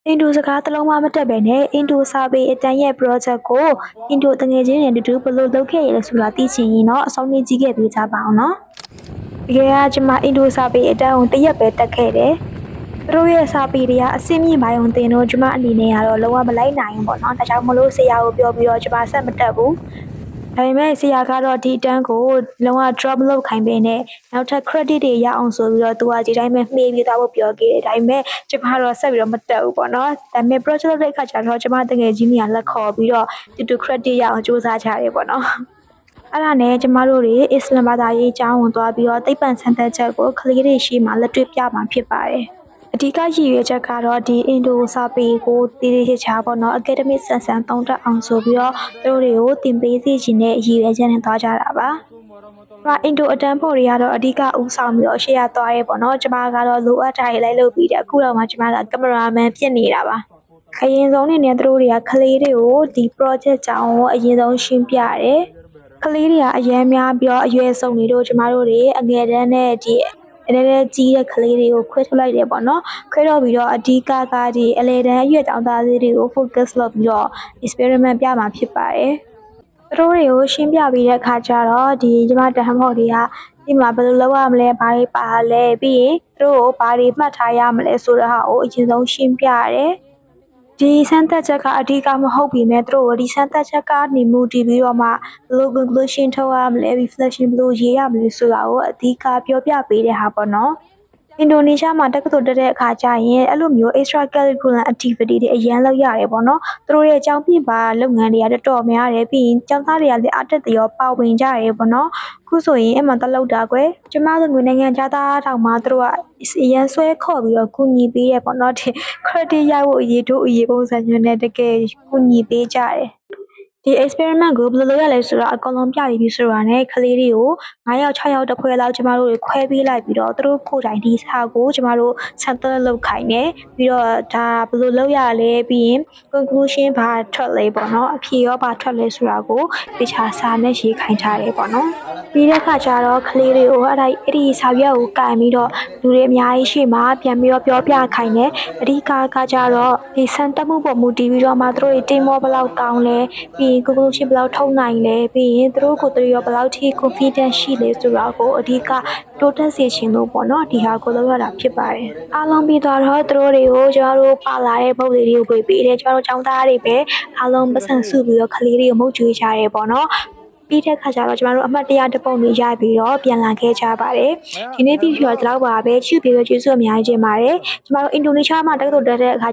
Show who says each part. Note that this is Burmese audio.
Speaker 1: အင်ဒိုစကားတစ်လုံးမှမတတ်ပဲနဲ့အင်ဒိုစာပေအတန်းရဲ့ project ကိုအင်ဒိုတငယ်ချင်းတွေတူတူဘယ်လိုလုပ်ခဲ့ရလဲဆိုတာသိချင်ရင်တော့အဆုံးနေကြည့်ခဲ့ပေးကြပါအောင်နော်တကယ်ကကျွန်မအင်ဒိုစာပေအတန်းကိုတစ်ရက်ပဲတက်ခဲ့တယ်သူတို့ရဲ့စာပေတွေကအစင်းမြင့်ပိုင်းအောင်သင်တော့ကျွန်မအနေနဲ့ကတော့လုံးဝမလိုက်နိုင်ဘူးပေါ့နော်ဒါကြောင့်မလို့ဆရာကိုပြောပြီးတော့ကျွန်မဆက်မတက်ဘူးဒါပေမဲ့ဆရာကတော့ဒီတန်းကိုလုံးဝ drop လုပ်ခိုင်းပေးနဲ့နောက်ထပ် credit တွေရအောင်ဆိုပြီးတော့သူကဒီတိုင်းပဲမှေးပြီးသွားဖို့ပြောခဲ့တယ်ဒါပေမဲ့ကျွန်မတော့ဆက်ပြီးတော့မတက်ဘူးပေါ့နော်ဒါပေမဲ့ project လုပ်တဲ့အခါကျတော့ကျွန်မတကယ်ကြီးမြာလက်ခေါ်ပြီးတော့တူ credit ရအောင်စူးစမ်းကြရတယ်ပေါ့နော်အဲ့ဒါနဲ့ကျမတို့တွေအစ္စလမ်ဘာသာရေးအကြောင်းဝင်သွားပြီးတော့သိပ္ပံစံသတ်ချက်ကိုကလေးတွေရှိမှလက်တွေ့ပြမှာဖြစ်ပါတယ်အဓိကရည်ရွယ်ချက်ကတော့ဒီအင်ဒိုစာပေကိုတည်တည်ချာချာပေါ့နော် academic ဆန်ဆန်သုံးတတ်အောင်ဆိုပြီးတော့သူတို့တွေကိုသင်ပေးစီခြင်းနဲ့ရည်ရွယ်ချက်နဲ့သွားကြတာပါအင်ဒိုအတန်းဖို့တွေကတော့အဓိကဦးဆောင်ပြီးတော့ရှေ့ရသွားရဲပေါ့နော်ကျမကတော့လိုအပ်တာတွေလိုက်လုပ်ပြီးတယ်အခုတော့မှကျမကကင်မရာမန်ဖြစ်နေတာပါအရင်ဆုံးနေနဲ့သူတို့တွေကကလေးတွေကိုဒီ project ကြောင်းကိုအရင်ဆုံးရှင်းပြရတယ်ကလေးတွေကအရင်များပြီးတော့အရွယ်ဆုံးနေတို့ကျမတို့တွေအငယ်တန်းနဲ့ဒီအနေနဲ့ကြီးတဲ့ကလေးတွေကိုခွဲထုတ်လိုက်တယ်ပေါ့နော်ခွဲတော့ပြီးတော့အဓိကကဒီအလေတန်းအရွယ်တောင်သားလေးတွေကို focus လုပ်ပြီးတော့ experiment ပြမှာဖြစ်ပါတယ်သူတို့တွေကိုရှင်းပြပြီးတဲ့အခါကျတော့ဒီကျမတဟမော်တွေကဒီမှာဘယ်လိုလုပ်ရမလဲဘာတွေပါလဲပြီးရင်သူတို့ကိုဘာတွေမှတ်ထားရမလဲဆိုတော့အရင်ဆုံးရှင်းပြရတယ်ဒီစမ်းသပ်ချက်ကအဓိကမဟုတ်ပြီမဲ့သူတို့ဒီစမ်းသပ်ချက်ကနေမူတည်ပြီးတော့မှဘယ်လို conclusion ထုတ်ရမလဲ reflection ဘယ်လိုရေးရမလဲဆိုတာကိုအဓိကပြောပြပေးတဲ့ဟာပေါ့နော်အင်ဒိုနီးရှားမှာတက္ကသိုလ်တက်တဲ့အခါကျရင်အဲ့လိုမျိုး extra curriculum activity တွေအရင်လုပ်ရတယ်ပေါ့နော်သူတို့ရဲ့ကျောင်းပြပါလုပ်ငန်းတွေကတော်တော်များတယ်ပြီးရင်ကျောင်းသားတွေကလည်းအတက်တရောပါဝင်ကြရတယ်ပေါ့နော်အခုဆိုရင်အမှန်တလောက်တာကွယ်ကျမတို့မျိုးနိုင်ငံသားတောင်မှသူတို့ကအရင်ဆွဲခေါ်ပြီးတော့ကူညီပေးရပေါ့နော်ဒီ credit ရဖို့အရေးတို့အရေးပုံစံမျိုးနဲ့တကယ်ကူညီပေးကြတယ်ဒီ experiment ကိုဘယ်လိုလုပ်ရလဲဆိုတော့အကောင်လုံးပြပြီးဆိုတာနဲ့ကလေးတွေကို9ယောက်6ယောက်တစ်ခွဲလောက်ကျမတို့တွေခွဲပေးလိုက်ပြီးတော့သူတို့ကိုယ်တိုင်ဒီစာကိုကျမတို့စမ်းသပ်လုပ်ခိုင်းတယ်ပြီးတော့ဒါဘယ်လိုလုပ်ရလဲပြီးရင် conclusion ဘာထွက်လဲပေါ့နော်အဖြေရောဘာထွက်လဲဆိုတာကိုတခြားစာနဲ့ရေးခိုင်းထားတယ်ပေါ့နော်ပြီးတဲ့အခါကျတော့ကလေးတွေကိုအဲ့ဒီစာရွက်ကိုကန်ပြီးတော့လူတွေအများကြီးရှိမှပြန်ပြီးတော့ပြောပြခိုင်းတယ်အဓိကကြတော့ဒီစမ်းသပ်မှုပေါ်မူတည်ပြီးတော့မှသူတို့တွေ team ဘယ်လောက်ကောင်းလဲပြီး conclusion ဘယ်လောက်ထုတ်နိုင်လဲပြီးရင်သူတို့ကိုယ်သူရောဘယ်လောက်ထိ confidence ရှိလဲဆိုတာကိုအဓိကတိုးတက်စေချင်လို့ပေါ့နော်ဒီဟာကိုလုပ်ရတာဖြစ်ပါတယ်အားလုံးပြီးတော့သူတို့တွေကိုကျမတို့ပါလာတဲ့ပုံလေးတွေကိုပေးတယ်ကျမတို့ចောင်းသားတွေပဲအားလုံးပတ်စံစုပြီးတော့ကလေးတွေကိုမုတ်ကျွေးကြရဲပေါ့နော်ပြီးတဲ့ခါကျတော့ကျမတို့အမှတ်တရတစ်ပုံလေးရပြီးတော့ပြန်လာခဲ့ကြပါတယ်ဒီနေ့ဗီဒီယိုတော့ဒီလောက်ပါပဲချစ်ပြီးတော့ကျေးဇူးအများကြီးတင်ပါတယ်ကျမတို့အင်ဒိုနီးရှားမှာတက္ကသိုလ်တက်တဲ့အခါ